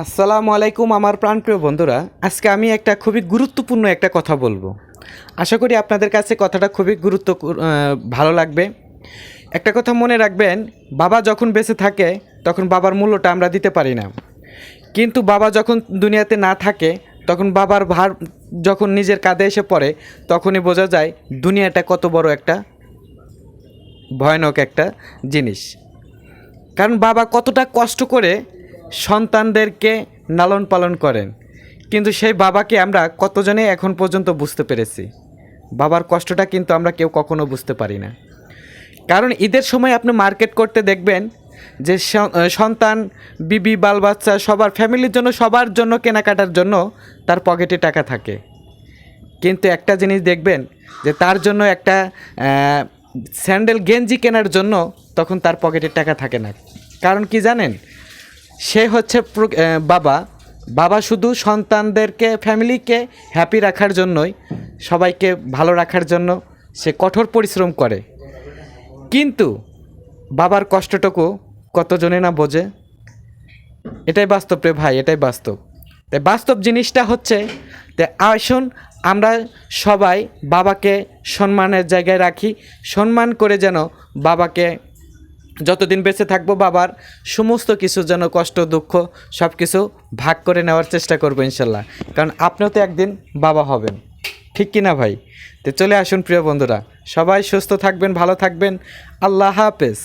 আসসালামু আলাইকুম আমার প্রাণপ্রিয় বন্ধুরা। আজকে আমি একটা খুবই গুরুত্বপূর্ণ একটা কথা বলবো। আশা করি আপনাদের কাছে কথাটা খুবই ভালো লাগবে। একটা কথা মনে রাখবেন, বাবা যখন বেঁচে থাকে তখন বাবার মূল্যটা আমরা দিতে পারি না, কিন্তু বাবা যখন দুনিয়াতে না থাকে তখন বাবার ভার যখন নিজের কাঁধে এসে পড়ে তখনই বোঝা যায় দুনিয়াটা কত বড় একটা ভয়ানক একটা জিনিস। কারণ বাবা কতটা কষ্ট করে সন্তানদেরকে লালন পালন করেন, কিন্তু সেই বাবাকে আমরা কতজনে এখন পর্যন্ত বুঝতে পেরেছি? বাবার কষ্টটা কিন্তু আমরা কেউ কখনো বুঝতে পারি না। কারণ ঈদের সময় আপনি মার্কেট করতে দেখবেন যে সন্তান, বিবি, বাল বাচ্চা সবার ফ্যামিলির জন্য, সবার জন্য কেনাকাটার জন্য তার পকেটে টাকা থাকে, কিন্তু একটা জিনিস দেখবেন যে তার জন্য একটা স্যান্ডেল গেঞ্জি কেনার জন্য তখন তার পকেটে টাকা থাকে না। কারণ কি জানেন? সে হচ্ছে বাবা। বাবা শুধু সন্তানদেরকে, ফ্যামিলিকে হ্যাপি রাখার জন্যই, সবাইকে ভালো রাখার জন্য সে কঠোর পরিশ্রম করে, কিন্তু বাবার কষ্টটুকু কতজনে না বোঝে। এটাই বাস্তব রে ভাই, এটাই বাস্তব। তাই বাস্তব জিনিসটা হচ্ছে, তাই আসুন আমরা সবাই বাবাকে সম্মানের জায়গায় রাখি, সম্মান করে যেন বাবাকে যতদিন বেঁচে থাকবো বাবার সমস্ত কিছু যেন কষ্ট দুঃখ সব কিছু ভাগ করে নেওয়ার চেষ্টা করবো ইনশাল্লাহ। কারণ আপনিও তো একদিন বাবা হবেন, ঠিক কি না ভাই? তো চলে আসুন প্রিয় বন্ধুরা, সবাই সুস্থ থাকবেন, ভালো থাকবেন। আল্লাহ হাফেজ।